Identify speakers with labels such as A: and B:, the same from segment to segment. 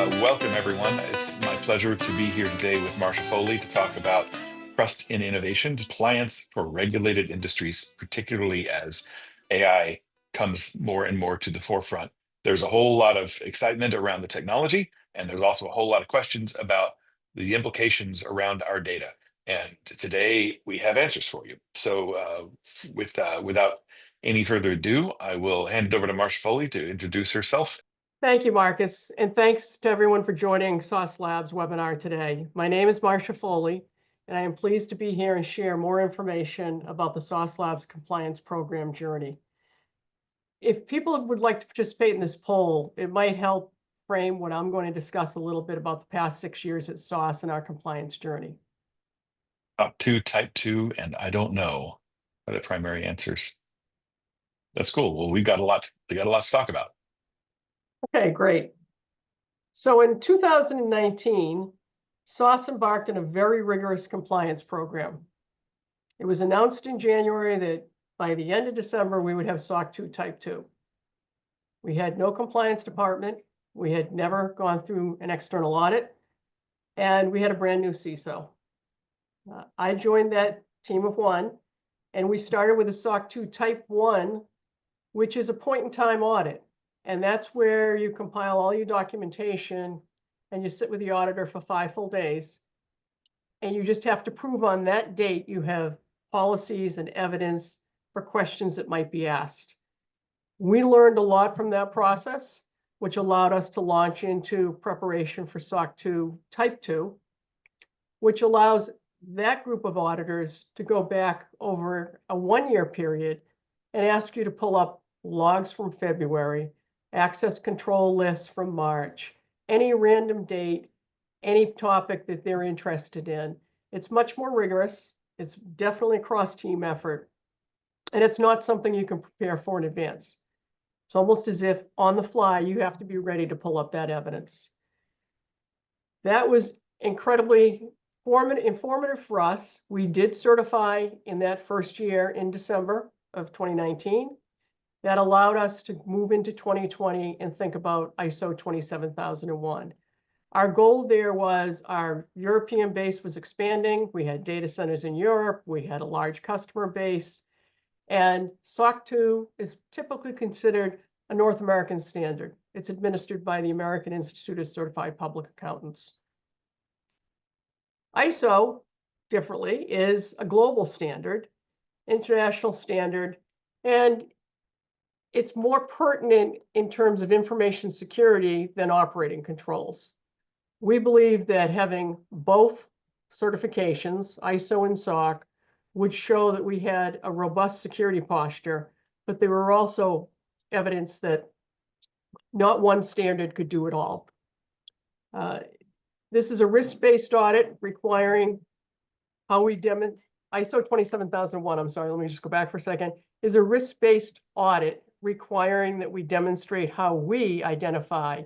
A: Welcome, everyone. It's my pleasure to be here today with Marsha Foley to talk about trust in innovation, compliance for regulated industries, particularly as AI comes more and more to the forefront. There's a whole lot of excitement around the technology, and there's also a whole lot of questions about the implications around our data. And today we have answers for you. So without any further ado, I will hand it over to Marsha Foley to introduce herself.
B: Thank you, Marcus, and thanks to everyone for joining Sauce Labs webinar today. My name is Marsha Foley, and I am pleased to be here and share more information about the Sauce Labs compliance program journey. If people would like to participate in this poll, it might help frame what I'm going to discuss a little bit about the past 6 years at Sauce and our compliance journey.
A: Top 2, type 2, and I don't know are the primary answers. That's cool. Well, we got a lot to talk about.
B: Okay, great. So in 2019, Sauce embarked on a very rigorous compliance program. It was announced in January that by the end of December, we would have SOC 2 Type 2. We had no compliance department. We had never gone through an external audit, and we had a brand new CISO. I joined that team of one, and we started with a SOC 2 Type 1, which is a point-in-time audit. And that's where you compile all your documentation and you sit with the auditor for 5 full days. And you just have to prove on that date you have policies and evidence for questions that might be asked. We learned a lot from that process, which allowed us to launch into preparation for SOC 2 Type 2, which allows that group of auditors to go back over a 1-year period and ask you to pull up logs from February, access control lists from March, any random date, any topic that they're interested in. It's much more rigorous. It's definitely a cross-team effort. And it's not something you can prepare for in advance. It's almost as if on the fly, you have to be ready to pull up that evidence. That was incredibly informative for us. We did certify in that first year in December of 2019. That allowed us to move into 2020 and think about ISO 27001. Our goal there was our European base was expanding. We had data centers in Europe. We had a large customer base. And SOC 2 is typically considered a North American standard. It's administered by the American Institute of Certified Public Accountants. ISO, differently, is a global standard, international standard, and it's more pertinent in terms of information security than operating controls. We believe that having both certifications, ISO and SOC, would show that we had a robust security posture, but there were also evidence that not one standard could do it all. This is a risk-based audit requiring how we demonstrate. ISO 27001, I'm sorry, let me just go back for a second, is a risk-based audit requiring that we demonstrate how we identify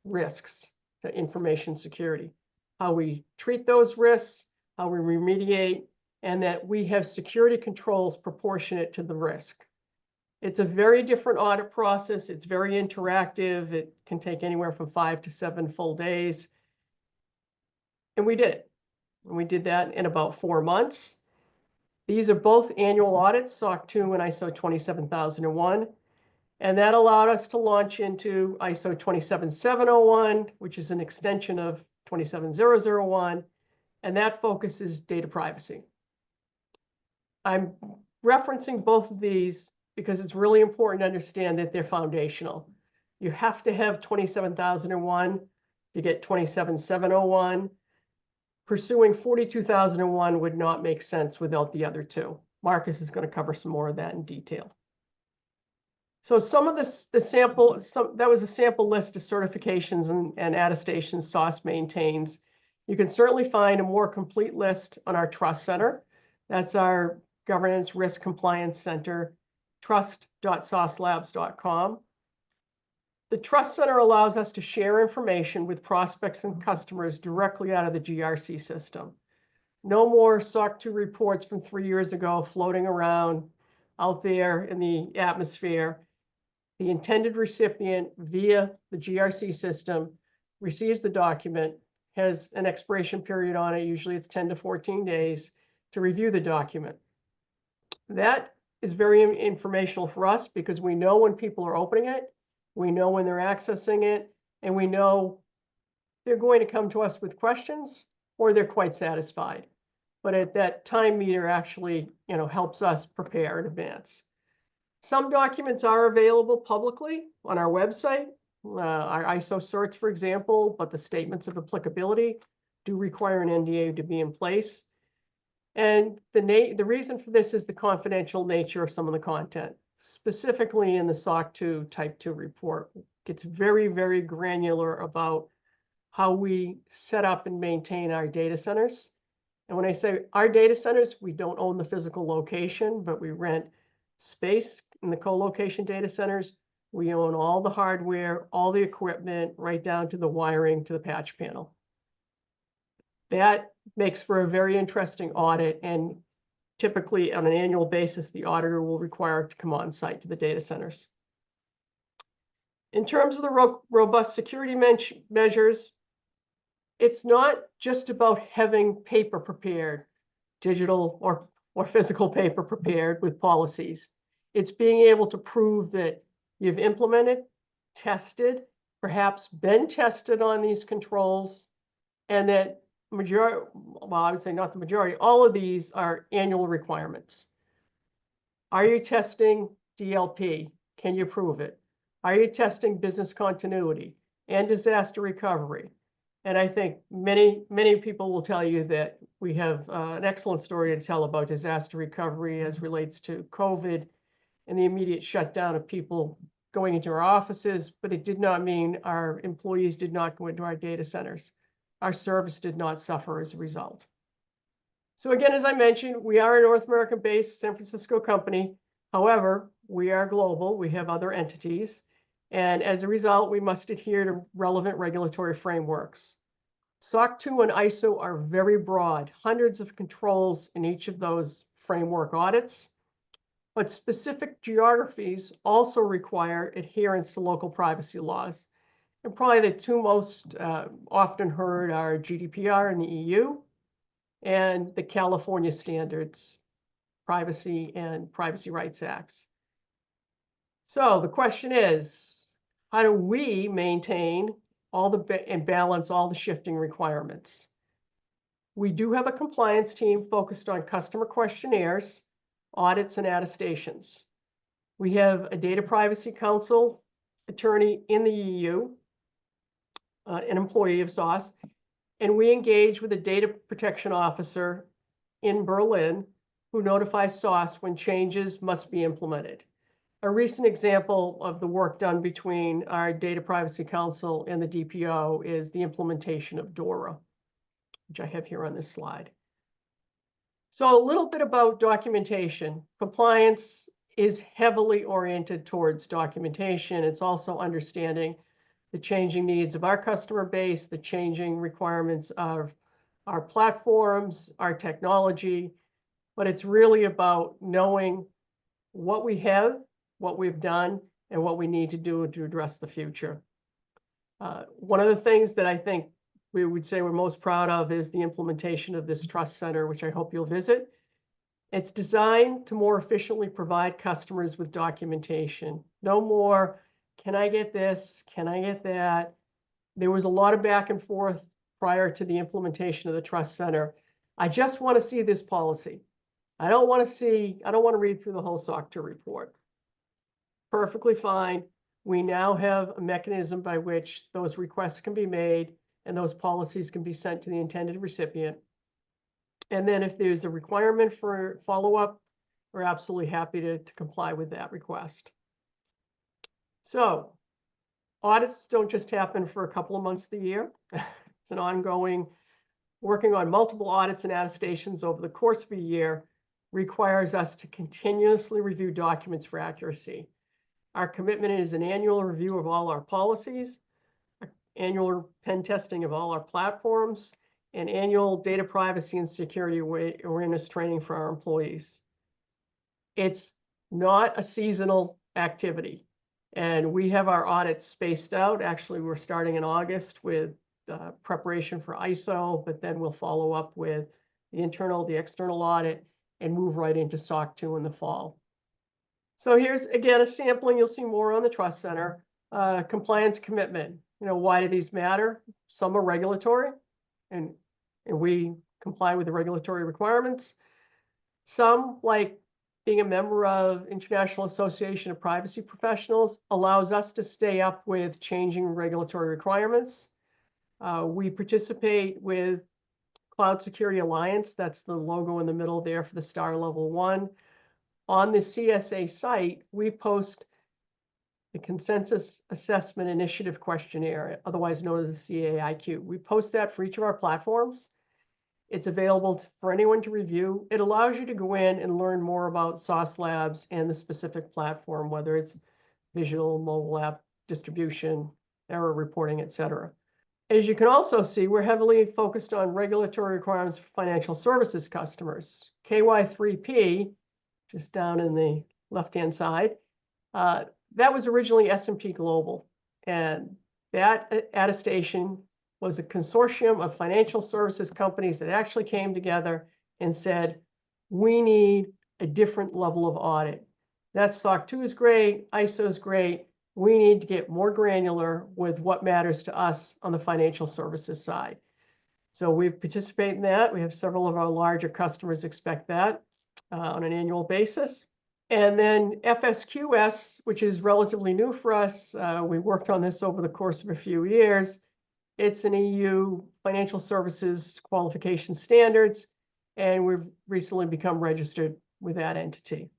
B: risks to information security, how we treat those risks, how we remediate, and that we have security controls proportionate to the risk. It's a very different audit process. It's very interactive. It can take anywhere from 5 to 7 full days. And we did it. And we did that in about 4 months. These are both annual audits, SOC 2 and ISO 27001. And that allowed us to launch into ISO 27701, which is an extension of 27001, and that focuses data privacy. I'm referencing both of these because it's really important to understand that they're foundational. You have to have 27001 to get 27701. Pursuing 42001 would not make sense without the other two. Marcus is going to cover some more of that in detail. So some of that was a sample list of certifications and attestations SOS maintains. You can certainly find a more complete list on our Trust Center. That's our Governance Risk Compliance Center, trust.saucelabs.com. The Trust Center allows us to share information with prospects and customers directly out of the GRC system. No more SOC 2 reports from 3 years ago floating around out there in the atmosphere. The intended recipient via the GRC system receives the document, has an expiration period on it. Usually it's 10 to 14 days to review the document. That is very informational for us because we know when people are opening it, we know when they're accessing it, and we know they're going to come to us with questions or they're quite satisfied. But at that time meter actually, helps us prepare in advance. Some documents are available publicly on our website, our ISO certs, for example, but the statements of applicability do require an NDA to be in place. And the reason for this is the confidential nature of some of the content, specifically in the SOC 2 Type 2 report. It's very, very granular about how we set up and maintain our data centers. And when I say our data centers, we don't own the physical location, but we rent space in the co-location data centers. We own all the hardware, all the equipment, right down to the wiring to the patch panel. That makes for a very interesting audit, and typically on an annual basis, the auditor will require to come on site to the data centers. In terms of the robust security measures, it's not just about having paper prepared, digital or physical paper prepared with policies. It's being able to prove that you've implemented, tested, perhaps been tested on these controls, and that I would say not the majority, all of these are annual requirements. Are you testing DLP? Can you prove it? Are you testing business continuity and disaster recovery? And I think many people will tell you that we have an excellent story to tell about disaster recovery as relates to COVID and the immediate shutdown of people going into our offices, but it did not mean our employees did not go into our data centers. Our service did not suffer as a result. So again, as I mentioned, we are a North American-based San Francisco company. However, we are global. We have other entities. And as a result, we must adhere to relevant regulatory frameworks. SOC 2 and ISO are very broad, hundreds of controls in each of those framework audits. But specific geographies also require adherence to local privacy laws. And probably the two most often heard are GDPR in the EU and the California standards, Privacy and Privacy Rights Acts. So the question is, how do we maintain and balance all the shifting requirements? We do have a compliance team focused on customer questionnaires, audits, and attestations. We have a data privacy council attorney in the EU, an employee of SOS, and we engage with a data protection officer in Berlin who notifies SOS when changes must be implemented. A recent example of the work done between our Data Privacy Council and the DPO is the implementation of DORA, which I have here on this slide. So a little bit about documentation. Compliance is heavily oriented towards documentation. It's also understanding the changing needs of our customer base, the changing requirements of our platforms, our technology, but it's really about knowing what we have, what we've done, and what we need to do to address the future. One of the things that I think we would say we're most proud of is the implementation of this trust center, which I hope you'll visit. It's designed to more efficiently provide customers with documentation. No more, can I get this? Can I get that? There was a lot of back and forth prior to the implementation of the trust center. I just want to see this policy. I don't want to read through the whole SOC 2 report. Perfectly fine. We now have a mechanism by which those requests can be made and those policies can be sent to the intended recipient. And then if there's a requirement for follow-up, we're absolutely happy to comply with that request. So audits don't just happen for a couple of months of the year. It's an ongoing, working on multiple audits and attestations over the course of a year requires us to continuously review documents for accuracy. Our commitment is an annual review of all our policies, annual pen testing of all our platforms, and annual data privacy and security awareness training for our employees. It's not a seasonal activity. And we have our audits spaced out. Actually, we're starting in August with preparation for ISO, but then we'll follow up with the internal, the external audit, and move right into SOC 2 in the fall. So here's, again, a sampling. You'll see more on the Trust Center. Compliance commitment. Why do these matter? Some are regulatory, and we comply with the regulatory requirements. Some, like being a member of International Association of Privacy Professionals, allows us to stay up with changing regulatory requirements. We participate with Cloud Security Alliance. That's the logo in the middle there for the STAR Level 1. On the CSA site, we post the Consensus Assessment Initiative Questionnaire, otherwise known as the CAIQ. We post that for each of our platforms. It's available for anyone to review. It allows you to go in and learn more about Sauce Labs and the specific platform, whether it's visual, mobile app distribution, error reporting, etc. As you can also see, we're heavily focused on regulatory requirements for financial services customers. KY3P, just down in the left-hand side, that was originally S&P Global, and that attestation was a consortium of financial services companies that actually came together and said, we need a different level of audit. That SOC 2 is great, ISO is great. We need to get more granular with what matters to us on the financial services side. So we participate in that. We have several of our larger customers expect that on an annual basis. And then FSQS, which is relatively new for us. We worked on this over the course of a few years. It's an EU financial services qualification standards, and we've recently become registered with that entity.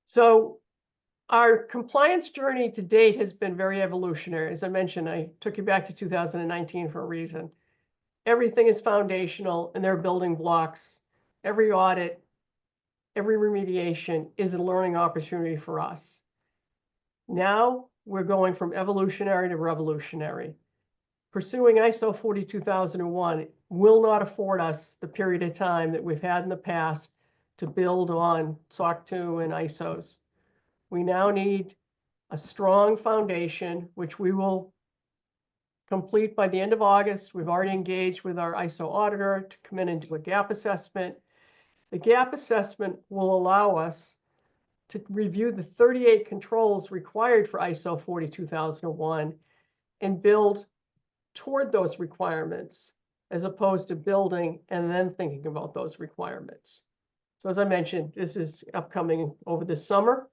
B: So our compliance journey to date has been very evolutionary. As I mentioned, I took you back to 2019 for a reason. Everything is foundational, and they're building blocks. Every audit, every remediation is a learning opportunity for us. Now we're going from evolutionary to revolutionary. Pursuing ISO 42001 will not afford us the period of time that we've had in the past to build on SOC 2 and ISOs. We now need a strong foundation, which we will complete by the end of August. We've already engaged with our ISO auditor to come in and do a gap assessment. The gap assessment will allow us to review the 38 controls required for ISO 42001 and build toward those requirements, as opposed to building and then thinking about those requirements. So as I mentioned, this is upcoming over the summer.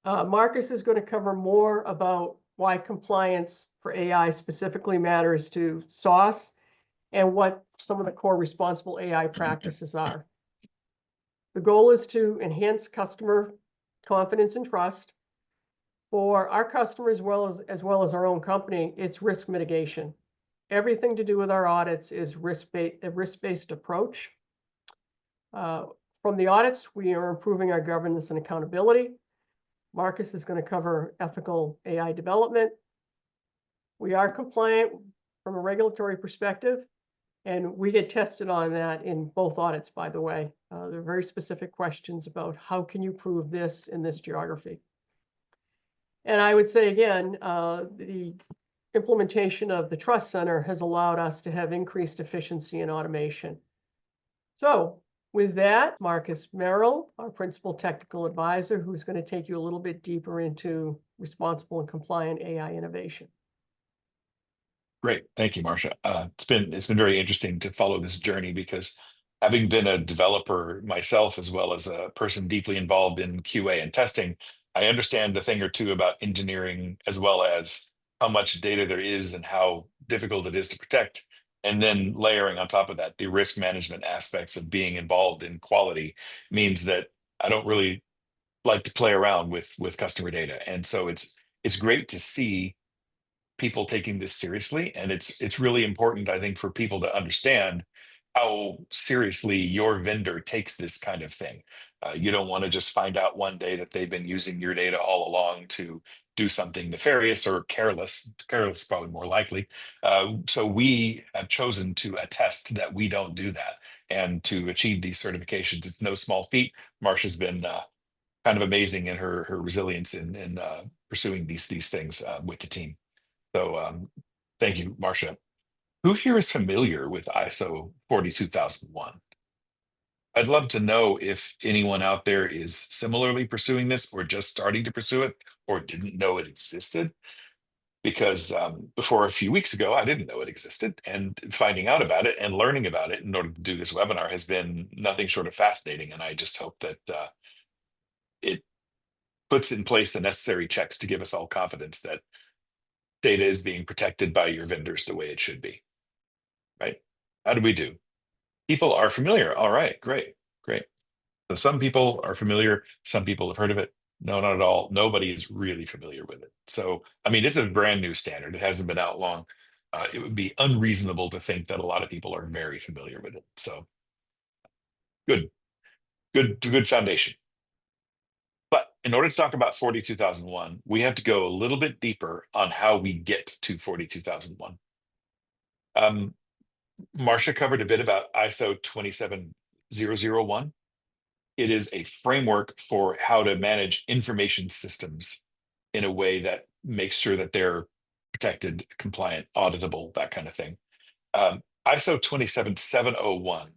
B: Marcus is going to cover more about why compliance for AI specifically matters to SOS and what some of the core responsible AI practices are. The goal is to enhance customer confidence and trust. For our customers, as well as our own company, it's risk mitigation. Everything to do with our audits is a risk-based approach. From the audits, we are improving our governance and accountability. Marcus is going to cover ethical AI development. We are compliant from a regulatory perspective, and we get tested on that in both audits, by the way. There are very specific questions about how can you prove this in this geography. And I would say, again, the implementation of the Trust Center has allowed us to have increased efficiency and automation. So with that, Marcus Merrill, our Principal Technical Advisor, who's going to take you a little bit deeper into responsible and compliant AI innovation.
A: Great. Thank you, Marcia. It's been very interesting to follow this journey because having been a developer myself, as well as a person deeply involved in QA and testing, I understand a thing or two about engineering, as well as how much data there is and how difficult it is to protect. And then layering on top of that, the risk management aspects of being involved in quality means that I don't really like to play around with customer data. And so it's great to see people taking this seriously. And it's really important, I think, for people to understand how seriously your vendor takes this kind of thing. You don't want to just find out one day that they've been using your data all along to do something nefarious or careless. Careless is probably more likely. So we have chosen to attest that we don't do that, and to achieve these certifications. It's no small feat. Marcia's been kind of amazing in her resilience in pursuing these things with the team. So thank you, Marcia. Who here is familiar with ISO 42001? I'd love to know if anyone out there is similarly pursuing this or just starting to pursue it or didn't know it existed. Because before a few weeks ago, I didn't know it existed. And finding out about it and learning about it in order to do this webinar has been nothing short of fascinating. And I just hope that it puts in place the necessary checks to give us all confidence that data is being protected by your vendors the way it should be, right? How do we do? People are familiar. All right, great, great. So some people are familiar, some people have heard of it. No, not at all. Nobody is really familiar with it. So, I mean, it's a brand new standard. It hasn't been out long. It would be unreasonable to think that a lot of people are very familiar with it. So, good, good foundation. But in order to talk about 42001, we have to go a little bit deeper on how we get to 42001. Marcia covered a bit about ISO 27001. It is a framework for how to manage information systems in a way that makes sure that they're protected, compliant, auditable, that kind of thing. ISO 27701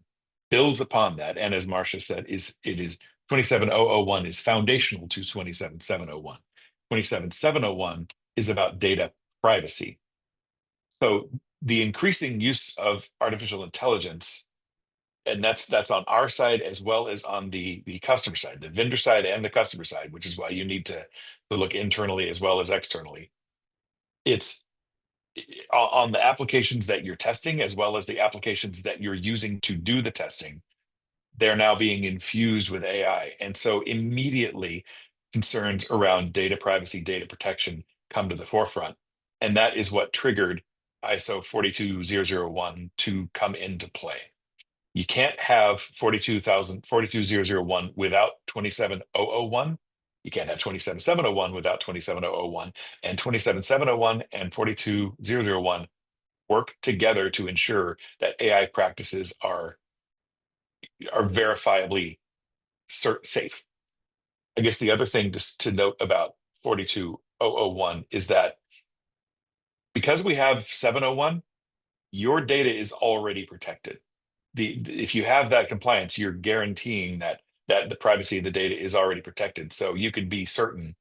A: builds upon that, and as Marcia said, it is 27001 is foundational to 27701. 27701 is about data privacy. So the increasing use of artificial intelligence, and that's on our side as well as on the customer side, the vendor side and the customer side, which is why you need to look internally as well as externally. It's on the applications that you're testing as well as the applications that you're using to do the testing. They're now being infused with AI, and so immediately concerns around data privacy, data protection come to the forefront, and that is what triggered ISO 42001 to come into play. You can't have 42001 without 27001. You can't have 27701 without 27001. And 27701 and 42001 work together to ensure that AI practices are verifiably safe. I guess the other thing to note about 42001 is that because we have 701, your data is already protected. If you have that compliance, you're guaranteeing that the privacy of the data is already protected. So you can be certain,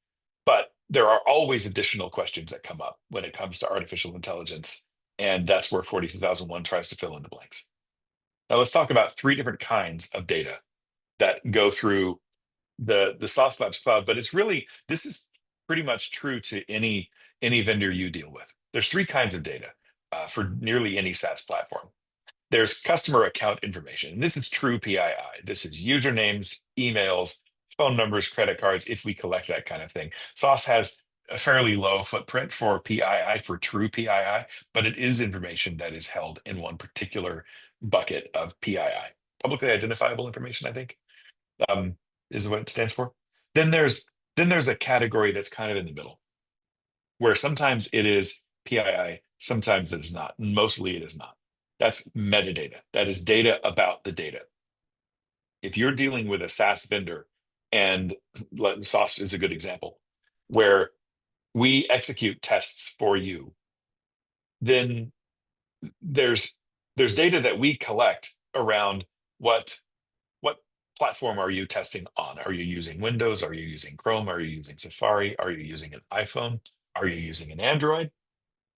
A: but there are always additional questions that come up when it comes to artificial intelligence. And that's where 42001 tries to fill in the blanks. Now let's talk about three different kinds of data that go through the Sauce Labs cloud, but this is pretty much true to any vendor you deal with. There's three kinds of data for nearly any SaaS platform. There's customer account information. And this is true PII. This is usernames, emails, phone numbers, credit cards, if we collect that kind of thing. Sauce has a fairly low footprint for PII, for true PII, but it is information that is held in one particular bucket of PII, publicly identifiable information, I think, is what it stands for. Then there's a category that's kind of in the middle, where sometimes it is PII, sometimes it is not. Mostly it is not. That's metadata. That is data about the data. If you're dealing with a SaaS vendor, and Sauce is a good example, where we execute tests for you, then there's data that we collect around what platform are you testing on? Are you using Windows? Are you using Chrome? Are you using Safari? Are you using an iPhone? Are you using an Android?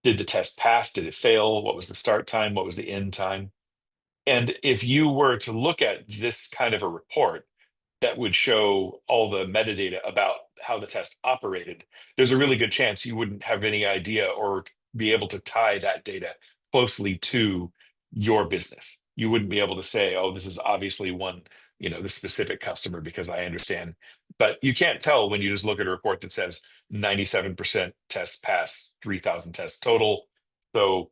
A: Did the test pass? Did it fail? What was the start time? What was the end time? And if you were to look at this kind of a report that would show all the metadata about how the test operated, there's a really good chance you wouldn't have any idea or be able to tie that data closely to your business. You wouldn't be able to say, oh, this is obviously one, this specific customer because I understand. But you can't tell when you just look at a report that says 97% tests pass, 3,000 tests total. So,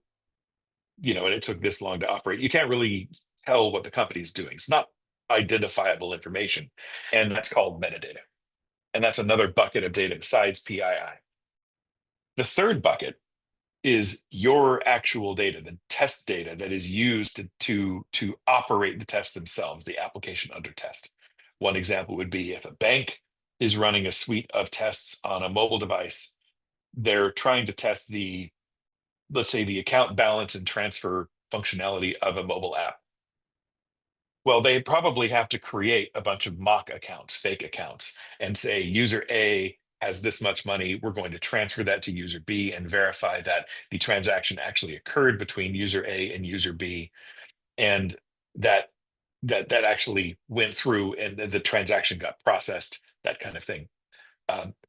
A: and it took this long to operate. You can't really tell what the company's doing. It's not identifiable information. And that's called metadata. And that's another bucket of data besides PII. The third bucket is your actual data, the test data that is used to operate the tests themselves, the application under test. One example would be if a bank is running a suite of tests on a mobile device. They're trying to test the, let's say, the account balance and transfer functionality of a mobile app. Well, they probably have to create a bunch of mock accounts, fake accounts, and say user A has this much money. We're going to transfer that to user B and verify that the transaction actually occurred between user A and user B, and that that actually went through and the transaction got processed, that kind of thing.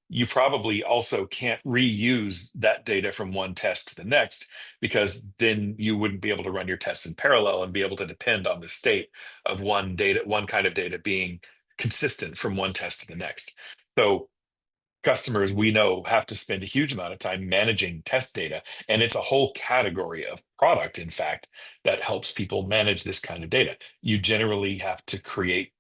A: You probably also can't reuse that data from one test to the next, because then you wouldn't be able to run your tests in parallel and be able to depend on the state of one kind of data being consistent from one test to the next. So customers, we know, have to spend a huge amount of time managing test data, and it's a whole category of product, in fact, that helps people manage this kind of data. You generally have to create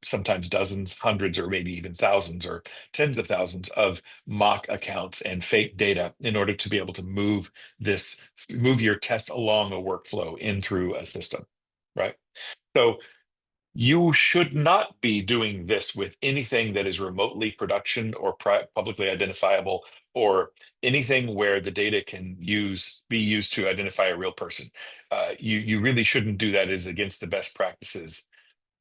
A: sometimes dozens, hundreds, or maybe even thousands or tens of thousands of mock accounts and fake data in order to be able to move your test along a workflow in through a system, right? So you should not be doing this with anything that is remotely production or publicly identifiable, or anything where the data can be used to identify a real person. You really shouldn't do that. It is against the best practices.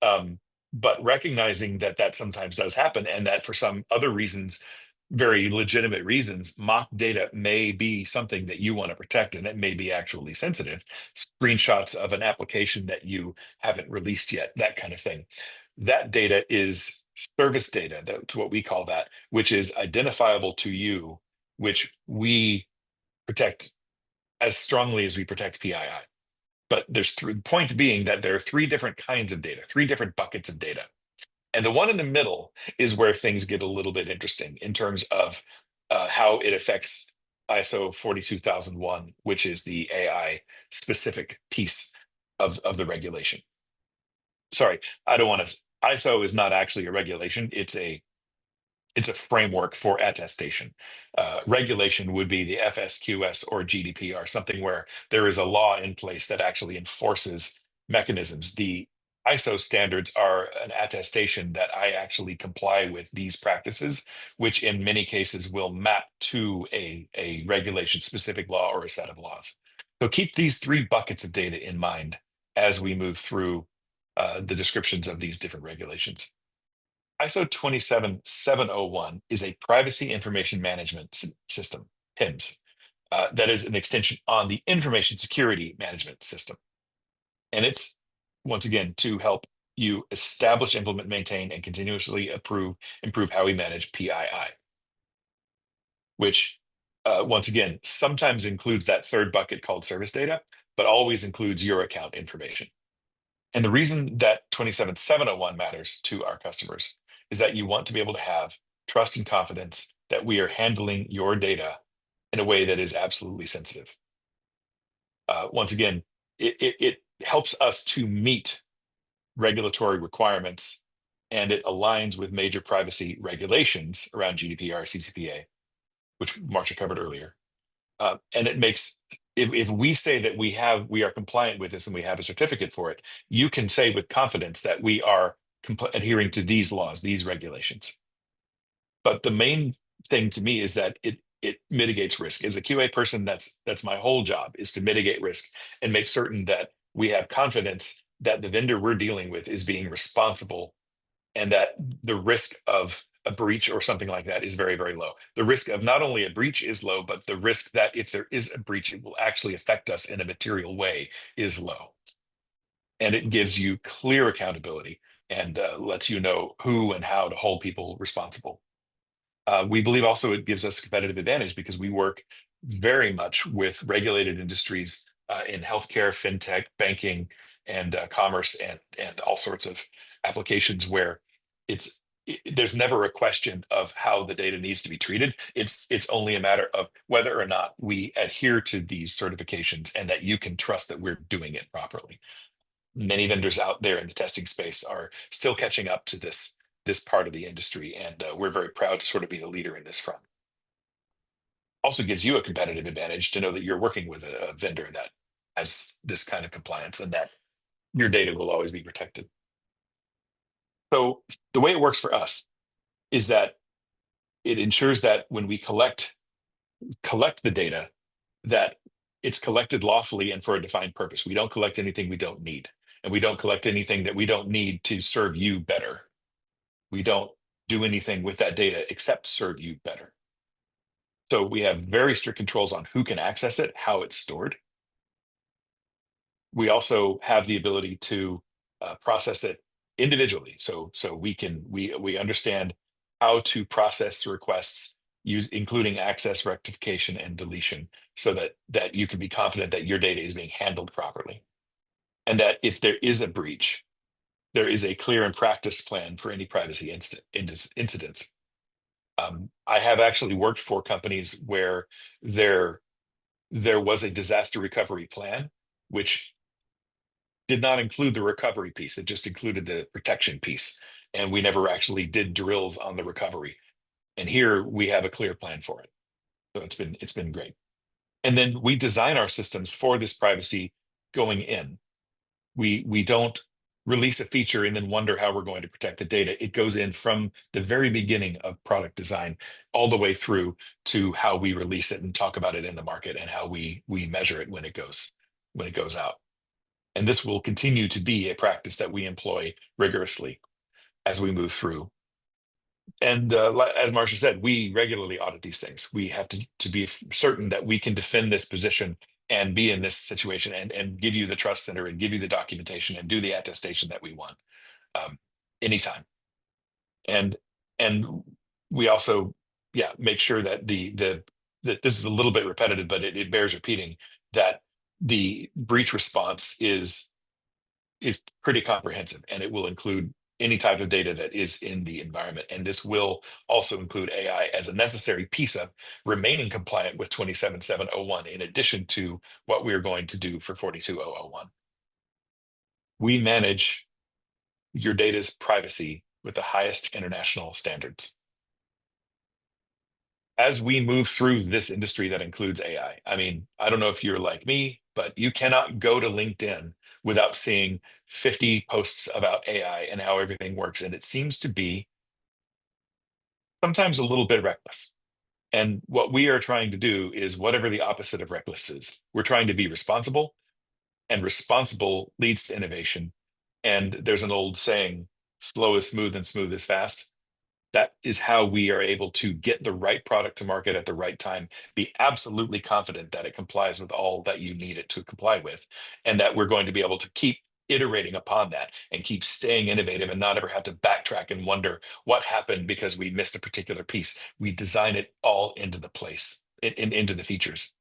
A: Um, but recognizing that that sometimes does happen, and that for some other reasons, very legitimate reasons, mock data may be something that you want to protect, and it may be actually sensitive. Screenshots of an application that you haven't released yet, that kind of thing. That data is service data, that's what we call that, which is identifiable to you, which we protect as strongly as we protect PII. But the point being that there are three different kinds of data, three different buckets of data. And the one in the middle is where things get a little bit interesting in terms of how it affects ISO 42001, which is the AI specific piece of the regulation. Sorry, I don't want to. ISO is not actually a regulation. It's a framework for attestation. Regulation would be the FSQS or GDPR, something where there is a law in place that actually enforces mechanisms. The ISO standards are an attestation that I actually comply with these practices, which in many cases will map to a regulation specific law or a set of laws. So keep these three buckets of data in mind as we move through the descriptions of these different regulations. ISO 27701 is a privacy information management system, PIMS, that is an extension on the information security management system. And it's, once again, to help you establish, implement, maintain, and continuously improve how we manage PII, which, once again, sometimes includes that third bucket called service data, but always includes your account information. And the reason that 27701 matters to our customers is that you want to be able to have trust and confidence that we are handling your data in a way that is absolutely sensitive. Once again, it helps us to meet regulatory requirements, and it aligns with major privacy regulations around GDPR, CCPA, which Marsha covered earlier. And it makes, if we say that we are compliant with this and we have a certificate for it, you can say with confidence that we are adhering to these laws, these regulations. But the main thing to me is that it mitigates risk. As a QA person, that's my whole job, is to mitigate risk and make certain that we have confidence that the vendor we're dealing with is being responsible, and that the risk of a breach or something like that is very, very low. The risk of not only a breach is low, but the risk that if there is a breach, it will actually affect us in a material way is low. And it gives you clear accountability and lets you know who and how to hold people responsible. We believe also it gives us a competitive advantage because we work very much with regulated industries in healthcare, fintech, banking, and commerce, and all sorts of applications where there's never a question of how the data needs to be treated. It's only a matter of whether or not we adhere to these certifications and that you can trust that we're doing it properly. Many vendors out there in the testing space are still catching up to this part of the industry, and we're very proud to sort of be the leader in this front. Also gives you a competitive advantage to know that you're working with a vendor that has this kind of compliance and that your data will always be protected. So the way it works for us is that it ensures that when we collect the data, that it's collected lawfully and for a defined purpose. We don't collect anything we don't need, and we don't collect anything that we don't need to serve you better. We don't do anything with that data except serve you better. So we have very strict controls on who can access it, how it's stored. We also have the ability to process it individually. So we understand how to process the requests, including access, rectification, and deletion, so that you can be confident that your data is being handled properly, and that if there is a breach, there is a clear and practiced plan for any privacy incidents. I have actually worked for companies where there was a disaster recovery plan, which did not include the recovery piece. It just included the protection piece. And we never actually did drills on the recovery. And here we have a clear plan for it. So it's been great. And then we design our systems for this privacy going in. We don't release a feature and then wonder how we're going to protect the data. It goes in from the very beginning of product design all the way through to how we release it and talk about it in the market, and how we measure it when it goes out. And this will continue to be a practice that we employ rigorously as we move through. And as Marcia said, we regularly audit these things. We have to be certain that we can defend this position and be in this situation, and give you the trust center and give you the documentation and do the attestation that we want anytime. And we also, make sure that that this is a little bit repetitive, but it bears repeating, that the breach response is pretty comprehensive, and it will include any type of data that is in the environment. And this will also include AI as a necessary piece of remaining compliant with 27701, in addition to what we're going to do for 42001. We manage your data's privacy with the highest international standards. As we move through this industry that includes AI, I mean, I don't know if you're like me, but you cannot go to LinkedIn without seeing 50 posts about AI and how everything works. And it seems to be sometimes a little bit reckless. And what we are trying to do is whatever the opposite of reckless is. We're trying to be responsible, and responsible leads to innovation. And there's an old saying, slow is smooth and smooth is fast. That is how we are able to get the right product to market at the right time, be absolutely confident that it complies with all that you need it to comply with, and that we're going to be able to keep iterating upon that and keep staying innovative, and not ever have to backtrack and wonder what happened because we missed a particular piece. We design it all into the place, into the features.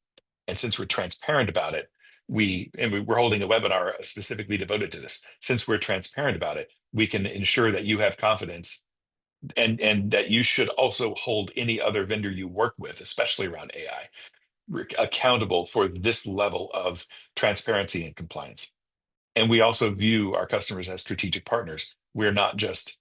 A: And since we're transparent about it, we're holding a webinar specifically devoted to this. Since we're transparent about it, we can ensure that you have confidence, and that you should also hold any other vendor you work with, especially around AI, accountable for this level of transparency and compliance. And we also view our customers as strategic partners. We're not just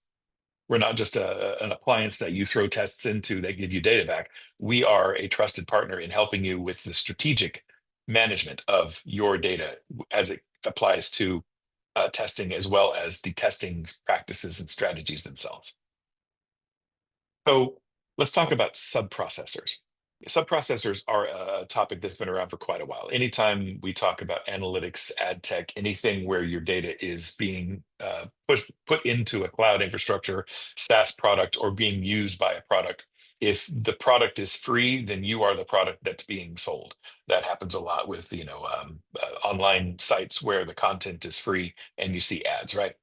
A: an appliance that you throw tests into that give you data back. We are a trusted partner in helping you with the strategic management of your data as it applies to testing, as well as the testing practices and strategies themselves. So let's talk about subprocessors. Subprocessors are a topic that's been around for quite a while. Anytime we talk about analytics, ad tech, anything where your data is being put into a cloud infrastructure, SaaS product, or being used by a product, if the product is free, then you are the product that's being sold. That happens a lot with online sites where the content is free and you see ads, right?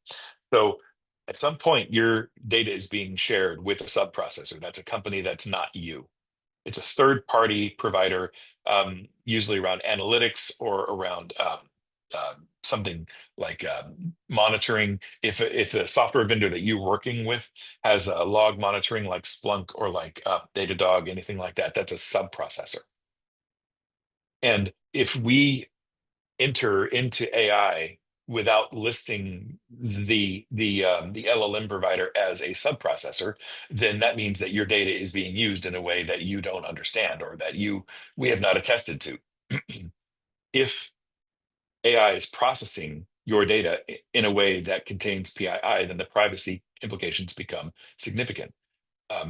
A: So at some point, your data is being shared with a subprocessor. That's a company that's not you. It's a third-party provider, usually around analytics or around something like monitoring. If a software vendor that you're working with has a log monitoring like Splunk or like Datadog, anything like that, that's a subprocessor. And if we enter into AI without listing the LLM provider as a subprocessor, then that means that your data is being used in a way that you don't understand, or that we have not attested to. If AI is processing your data in a way that contains PII, then the privacy implications become significant.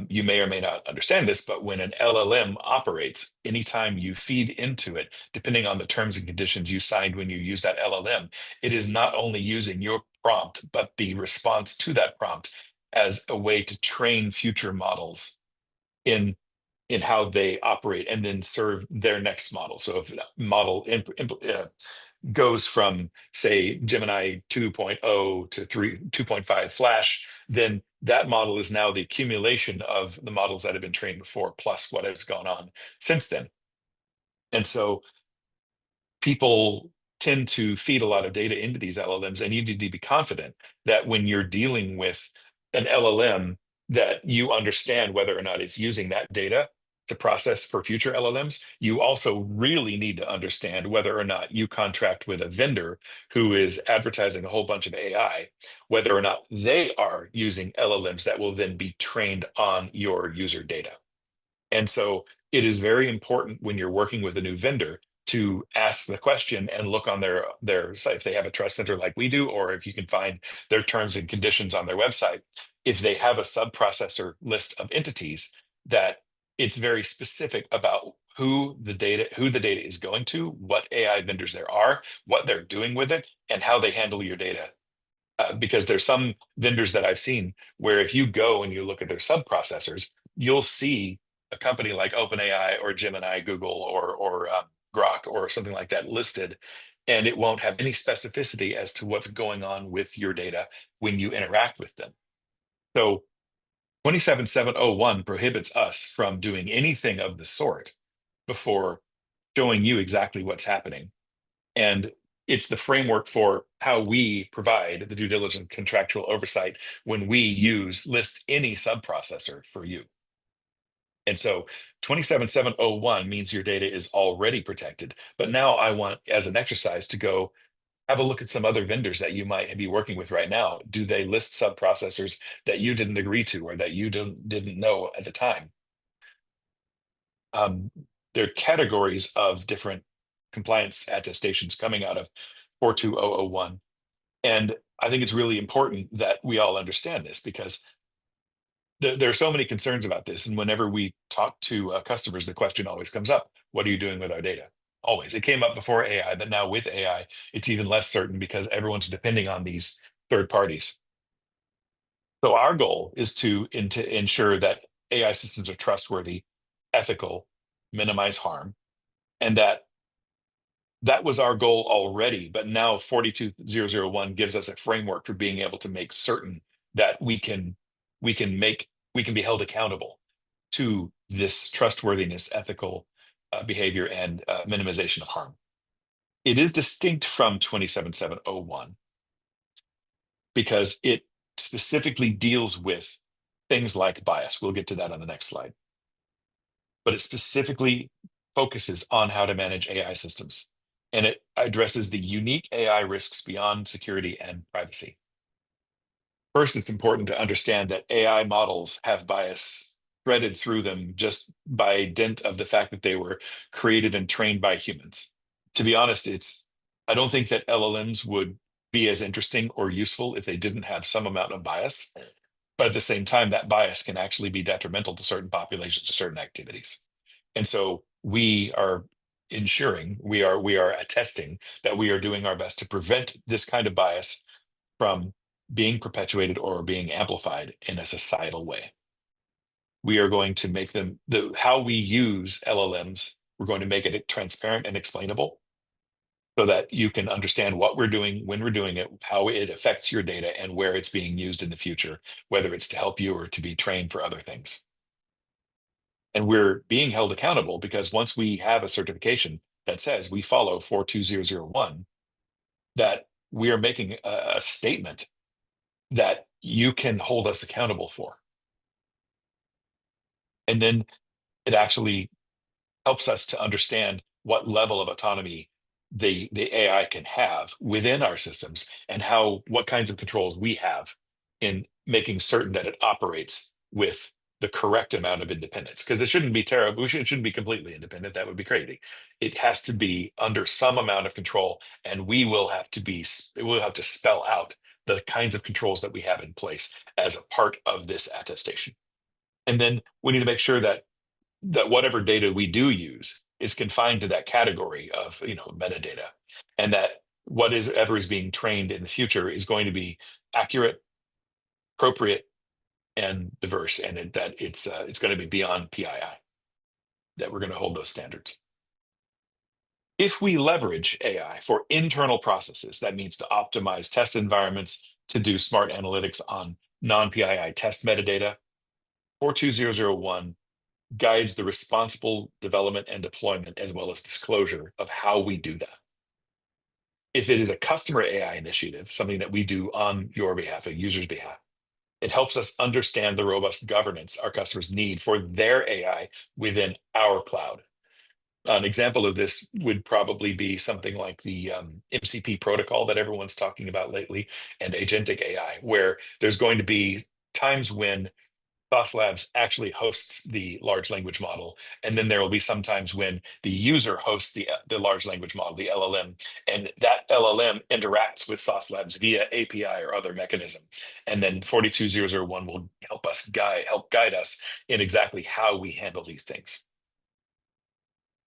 A: You may or may not understand this, but when an LLM operates, anytime you feed into it, depending on the terms and conditions you signed when you use that LLM, it is not only using your prompt, but the response to that prompt as a way to train future models in how they operate and then serve their next model. So if that model goes from, say, Gemini 2.0 to 2.5 Flash, then that model is now the accumulation of the models that have been trained before, plus what has gone on since then. And so people tend to feed a lot of data into these LLMs, and you need to be confident that when you're dealing with an LLM, that you understand whether or not it's using that data to process for future LLMs. You also really need to understand whether or not you contract with a vendor who is advertising a whole bunch of AI, whether or not they are using LLMs that will then be trained on your user data. And so it is very important when you're working with a new vendor to ask the question and look on their site if they have a trust center like we do, or if you can find their terms and conditions on their website. If they have a sub-processor list of entities, that it's very specific about who the data is going to, what AI vendors there are, what they're doing with it, and how they handle your data. Because there's some vendors that I've seen where if you go and you look at their sub-processors, you'll see a company like OpenAI or Gemini, Google, or Grok or something like that listed, and it won't have any specificity as to what's going on with your data when you interact with them. So 27701 prohibits us from doing anything of the sort before showing you exactly what's happening. And it's the framework for how we provide the due diligence contractual oversight when we list any sub-processor for you. And so 27701 means your data is already protected. But now I want, as an exercise, to go have a look at some other vendors that you might be working with right now. Do they list sub-processors that you didn't agree to or that you didn't know at the time? There are categories of different compliance attestations coming out of 42001. And I think it's really important that we all understand this because there are so many concerns about this. And whenever we talk to customers, the question always comes up, what are you doing with our data? Always. It came up before AI, but now with AI, it's even less certain because everyone's depending on these third parties. So our goal is to ensure that AI systems are trustworthy, ethical, minimize harm, and that was our goal already. But now 42001 gives us a framework for being able to make certain that we can be held accountable to this trustworthiness, ethical behavior, and minimization of harm. It is distinct from 27701 because it specifically deals with things like bias. We'll get to that on the next slide. But it specifically focuses on how to manage AI systems. And it addresses the unique AI risks beyond security and privacy. First, it's important to understand that AI models have bias threaded through them just by dint of the fact that they were created and trained by humans. To be honest, I don't think that LLMs would be as interesting or useful if they didn't have some amount of bias. But at the same time, that bias can actually be detrimental to certain populations or certain activities. And so we are we are attesting that we are doing our best to prevent this kind of bias from being perpetuated or being amplified in a societal way. We are going to make them how we use LLMs, we're going to make it transparent and explainable so that you can understand what we're doing, when we're doing it, how it affects your data, and where it's being used in the future, whether it's to help you or to be trained for other things. And we're being held accountable because once we have a certification that says we follow 42001, that we are making a statement that you can hold us accountable for. And then it actually helps us to understand what level of autonomy the AI can have within our systems and what kinds of controls we have in making certain that it operates with the correct amount of independence. Because it shouldn't be terrible. It shouldn't be completely independent. That would be crazy. It has to be under some amount of control, and we will have to spell out the kinds of controls that we have in place as a part of this attestation. And then we need to make sure that whatever data we do use is confined to that category of metadata, and that what is ever is being trained in the future is going to be accurate, appropriate, and diverse, and that it's going to be beyond PII. That we're going to hold those standards. If we leverage AI for internal processes, that means to optimize test environments, to do smart analytics on non-PII test metadata, 42001 guides the responsible development and deployment as well as disclosure of how we do that. If it is a customer AI initiative, something that we do on your behalf, a user's behalf, it helps us understand the robust governance our customers need for their AI within our cloud. An example of this would probably be something like the MCP protocol that everyone's talking about lately, and agentic AI, where there's going to be times when Sauce Labs actually hosts the large language model, and then there will be some times when the user hosts the large language model, the LLM, and that LLM interacts with Sauce Labs via API or other mechanism. And then 42001 will help guide us in exactly how we handle these things.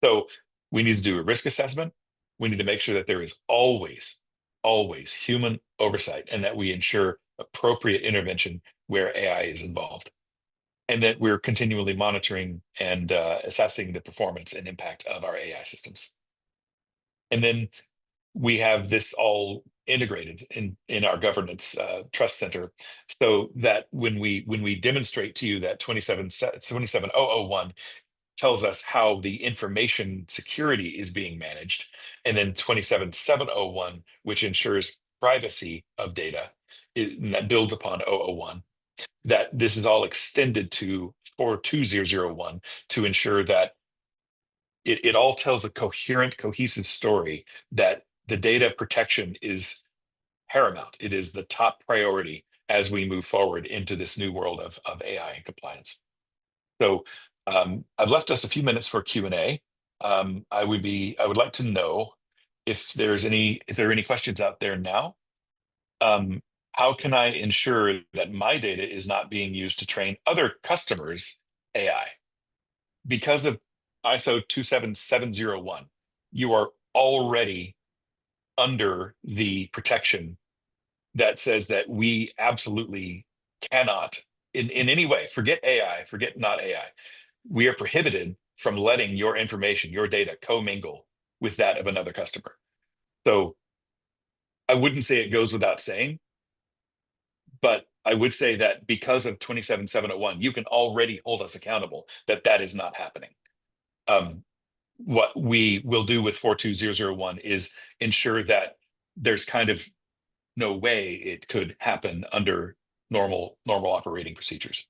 A: So we need to do a risk assessment. We need to make sure that there is always, always human oversight, and that we ensure appropriate intervention where AI is involved, and that we're continually monitoring and assessing the performance and impact of our AI systems. And then we have this all integrated in our governance trust center, so that when we demonstrate to you that 27001 tells us how the information security is being managed, and then 27701, which ensures privacy of data, and that builds upon 001, that this is all extended to 42001 to ensure that it all tells a coherent, cohesive story, that the data protection is paramount. It is the top priority as we move forward into this new world of AI and compliance. So I've left us a few minutes for Q&A. I would like to know if there are any questions out there now. How can I ensure that my data is not being used to train other customers' AI? Because of ISO 27701, you are already under the protection that says that we absolutely cannot, in any way, forget AI, forget not AI. We are prohibited from letting your information, your data, commingle with that of another customer. So I wouldn't say it goes without saying, but I would say that because of 27701, you can already hold us accountable that that is not happening. What we will do with 42001 is ensure that there's kind of no way it could happen under normal operating procedures.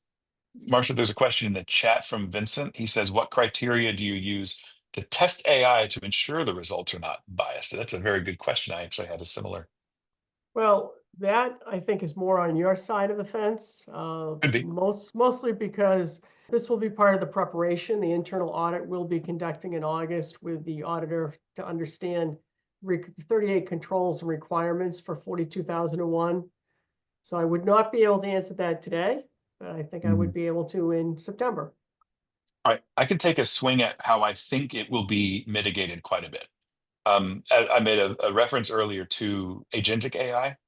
A: Marsha, there's a question in the chat from Vincent. He says, what criteria do you use to test AI to ensure the results are not biased? That's a very good question. I actually had a similar.
B: Well, that I think is more on your side of the fence.
A: Could be.
B: Mostly because this will be part of the preparation. The internal audit will be conducting in August with the auditor to understand 38 controls and requirements for 42001. So I would not be able to answer that today, but I think I would be able to in September.
A: All right, I can take a swing at how I think it will be mitigated quite a bit. I made a reference earlier to agentic AI.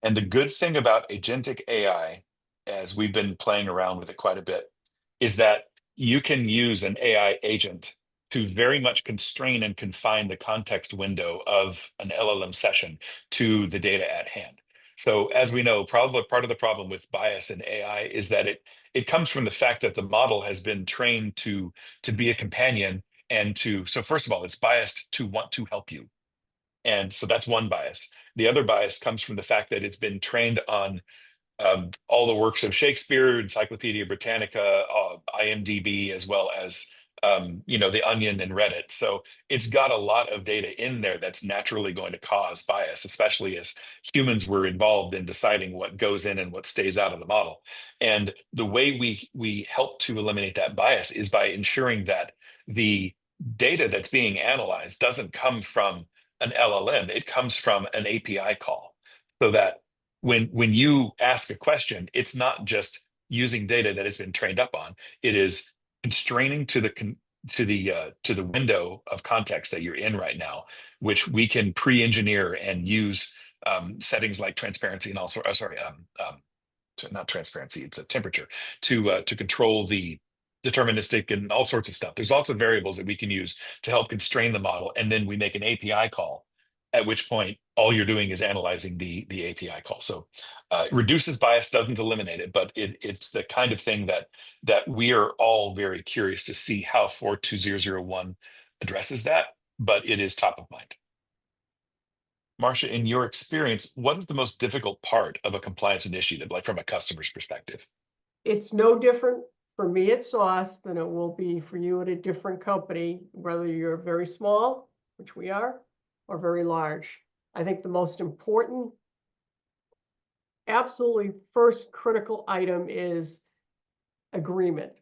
A: And the good thing about agentic AI, as we've been playing around with it quite a bit, is that you can use an AI agent to very much constrain and confine the context window of an LLM session to the data at hand. So as we know, probably part of the problem with bias in AI is that it comes from the fact that the model has been trained to be a companion, and so first of all, it's biased to want to help you. And so that's one bias. The other bias comes from the fact that it's been trained on all the works of Shakespeare, Encyclopedia Britannica, IMDb, as well as The Onion and Reddit. So it's got a lot of data in there that's naturally going to cause bias, especially as humans were involved in deciding what goes in and what stays out of the model. And the way we help to eliminate that bias is by ensuring that the data that's being analyzed doesn't come from an LLM, it comes from an API call, so that when you ask a question, it's not just using data that it's been trained up on. It is constraining to the window of context that you're in right now, which we can pre-engineer and use settings like transparency and also not transparency, it's a temperature to control the deterministic and all sorts of stuff. There's lots of variables that we can use to help constrain the model, and then we make an API call, at which point all you're doing is analyzing the API call. So it reduces bias, doesn't eliminate it, but it's the kind of thing that we are all very curious to see how 42001 addresses that, but it is top of mind. Marcia, in your experience, what is the most difficult part of a compliance initiative, like from a customer's perspective?
B: It's no different for me at Sauce than it will be for you at a different company, whether you're very small, which we are, or very large. I think the most important, absolutely first critical item is agreement,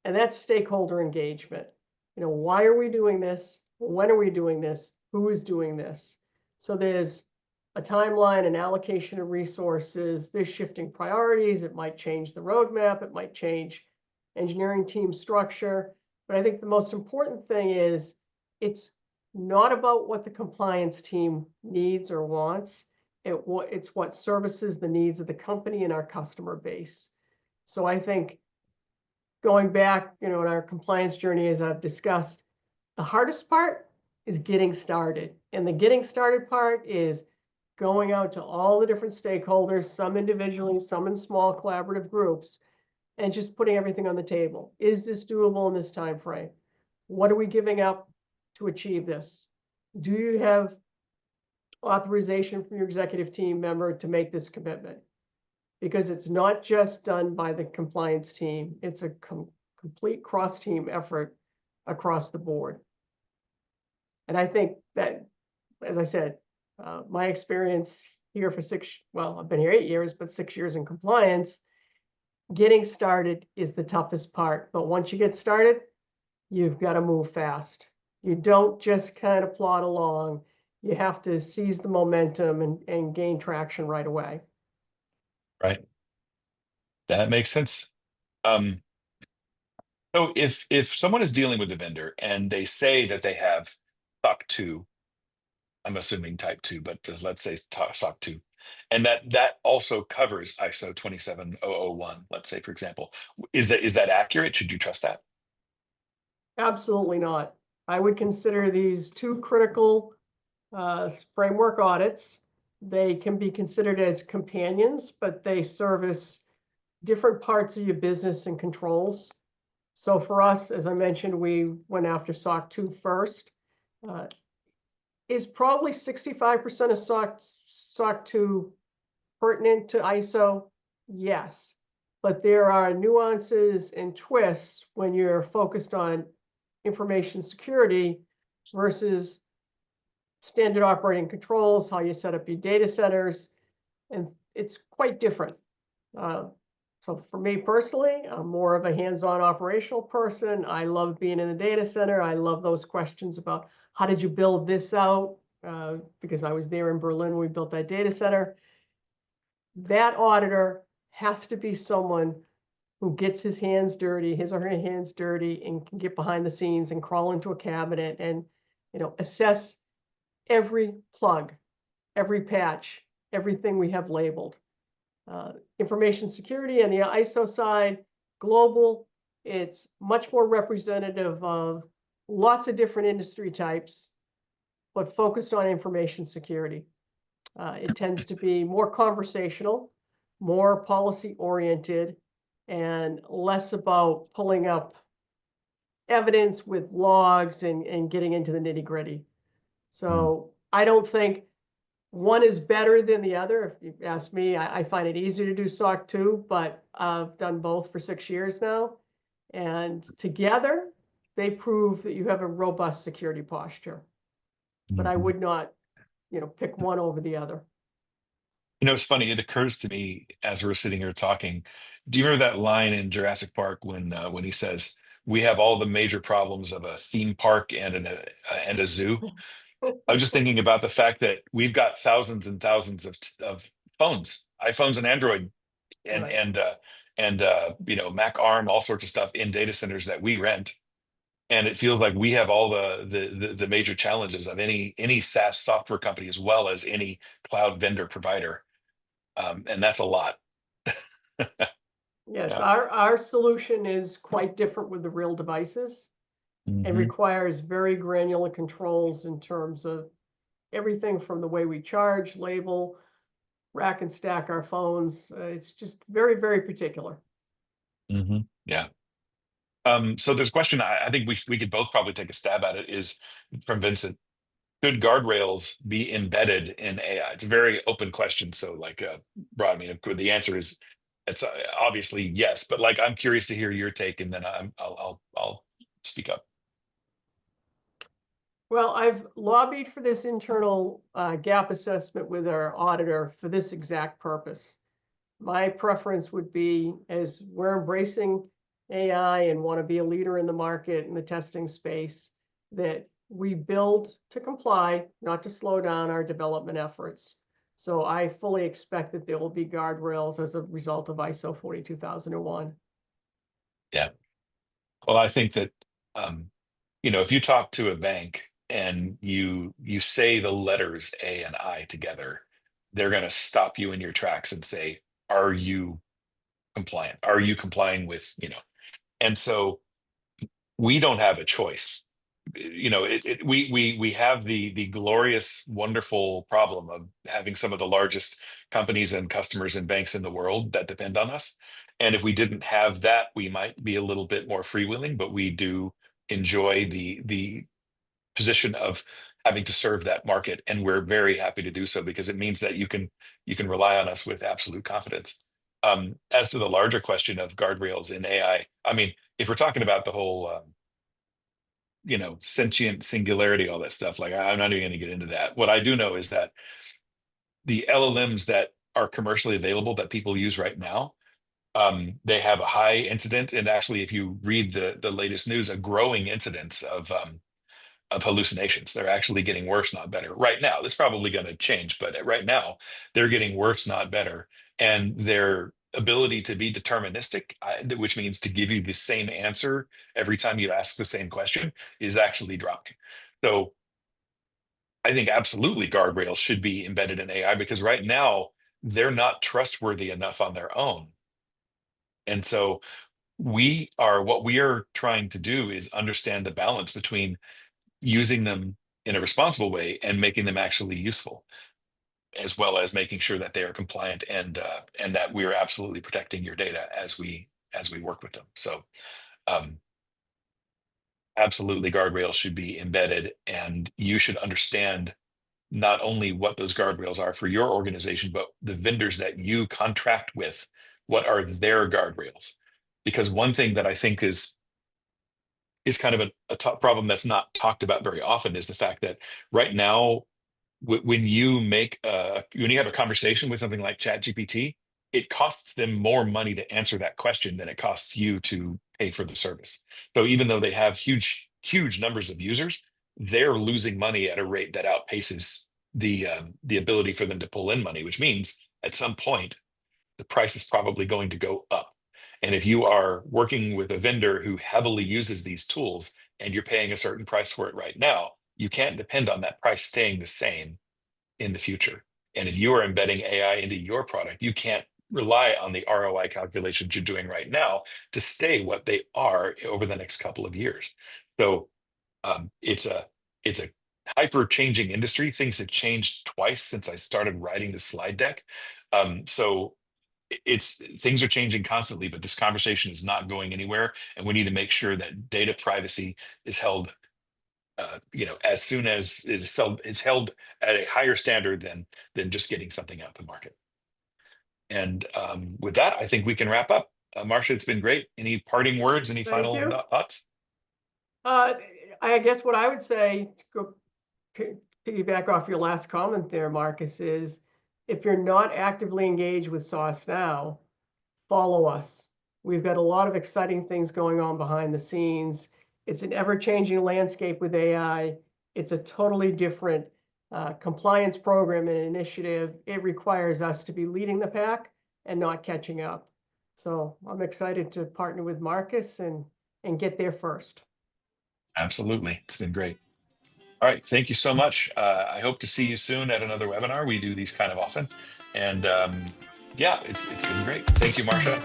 B: and that's stakeholder engagement. Why are we doing this? When are we doing this? Who is doing this? So there's a timeline, an allocation of resources, there's shifting priorities. It might change the roadmap. It might change engineering team structure. But I think the most important thing is it's not about what the compliance team needs or wants. It's what services the needs of the company and our customer base. So I think going back, in our compliance journey, as I've discussed, the hardest part is getting started. And the getting started part is going out to all the different stakeholders, some individually, some in small collaborative groups, and just putting everything on the table. Is this doable in this time frame? What are we giving up to achieve this? Do you have authorization from your executive team member to make this commitment? Because it's not just done by the compliance team. It's a complete cross-team effort across the board. And I think that, as I said, my experience here for I've been here 8 years, but 6 years in compliance, getting started is the toughest part. But once you get started, you've got to move fast. You don't just kind of plod along. You have to seize the momentum and gain traction right away.
A: Right. That makes sense. Um, so if someone is dealing with a vendor and they say that they have SOC 2, I'm assuming type 2, but let's say SOC 2, and that also covers ISO 27001, let's say, for example, is that accurate? Should you trust that?
B: Absolutely not. I would consider these two critical framework audits. They can be considered as companions, but they service different parts of your business and controls. So for us, as I mentioned, we went after SOC 2 first. Is probably 65% of SOC 2 pertinent to ISO? Yes. But there are nuances and twists when you're focused on information security versus standard operating controls, how you set up your data centers, and it's quite different. So for me personally, I'm more of a hands-on operational person. I love being in the data center. I love those questions about how did you build this out? Because I was there in Berlin when we built that data center. That auditor has to be someone who gets his or her hands dirty and can get behind the scenes and crawl into a cabinet and assess every plug, every patch, everything we have labeled. Information security on the ISO side, global, it's much more representative of lots of different industry types, but focused on information security. It tends to be more conversational, more policy oriented, and less about pulling up evidence with logs and getting into the nitty gritty. So I don't think one is better than the other. If you ask me, I find it easier to do SOC 2, but I've done both for 6 years now. And together, they prove that you have a robust security posture. But I would not, pick one over the other.
A: It's funny. It occurs to me as we're sitting here talking. Do you remember that line in Jurassic Park when he says, "We have all the major problems of a theme park and a zoo"? I was just thinking about the fact that we've got thousands and thousands of phones, iPhones and Android, and
B: Right.
A: and Mac ARM, all sorts of stuff in data centers that we rent. And it feels like we have all the major challenges of any SaaS software company, as well as any cloud vendor provider. And that's a lot.
B: Yes,
A: Yeah.
B: our solution is quite different with the real devices and
A: Hmm.
B: requires very granular controls in terms of everything from the way we charge, label, rack and stack our phones. It's just very, very particular.
A: Hmm. Yeah. So there's a question I think we could both probably take a stab at it, is from Vincent. Should guardrails be embedded in AI? It's a very open question. So like broad, I mean, the answer is it's obviously yes, but like I'm curious to hear your take, and then I'll speak up.
B: Well, I've lobbied for this internal gap assessment with our auditor for this exact purpose. My preference would be, as we're embracing AI and want to be a leader in the market in the testing space, that we build to comply, not to slow down our development efforts. So I fully expect that there will be guardrails as a result of ISO 42001.
A: Yeah. Well, I think that if you talk to a bank and you say the letters A and I together, they're going to stop you in your tracks and say, "Are you compliant? Are you complying with?" And so we don't have a choice. We have the glorious, wonderful problem of having some of the largest companies and customers and banks in the world that depend on us. And if we didn't have that, we might be a little bit more freewheeling, but we do enjoy the position of having to serve that market, and we're very happy to do so, because it means that you can rely on us with absolute confidence. As to the larger question of guardrails in AI, I mean, if we're talking about the whole sentient singularity, all that stuff, like I'm not even going to get into that. What I do know is that the LLMs that are commercially available that people use right now, they have a high incident, and actually, if you read the latest news, a growing incidence of hallucinations. They're actually getting worse, not better. Right now, that's probably going to change, but right now, they're getting worse, not better. And their ability to be deterministic, which means to give you the same answer every time you ask the same question, is actually dropping. So I think absolutely guardrails should be embedded in AI, because right now, they're not trustworthy enough on their own. And so what we are trying to do is understand the balance between using them in a responsible way and making them actually useful, as well as making sure that they are compliant, and that we are absolutely protecting your data as we work with them. So um, absolutely, guardrails should be embedded, and you should understand not only what those guardrails are for your organization, but the vendors that you contract with, what are their guardrails? Because one thing that I think is kind of a top problem that's not talked about very often is the fact that right now, when you have a conversation with something like ChatGPT, it costs them more money to answer that question than it costs you to pay for the service. So even though they have huge numbers of users, they're losing money at a rate that outpaces the ability for them to pull in money, which means at some point the price is probably going to go up. And if you are working with a vendor who heavily uses these tools and you're paying a certain price for it right now, you can't depend on that price staying the same in the future. And if you are embedding AI into your product, you can't rely on the ROI calculations you're doing right now to stay what they are over the next couple of years. So it's a hyper changing industry. Things have changed twice since I started writing the slide deck. So it's things are changing constantly, but this conversation is not going anywhere, and we need to make sure that data privacy is held, as soon as is held at a higher standard than just getting something out the market. And with that, I think we can wrap up. Marcia, it's been great. Any parting words? Any
B: Thank
A: final
B: you.
A: thoughts?
B: I guess what I would say, to go piggyback off your last comment there, Marcus, is if you're not actively engaged with Sauce now, follow us. We've got a lot of exciting things going on behind the scenes. It's an ever-changing landscape with AI. It's a totally different compliance program and initiative. It requires us to be leading the pack and not catching up. So I'm excited to partner with Marcus and get there first.
A: Absolutely. It's been great. All right. Thank you so much. I hope to see you soon at another webinar. We do these kind of often. And yeah, it's been great. Thank you, Marcia.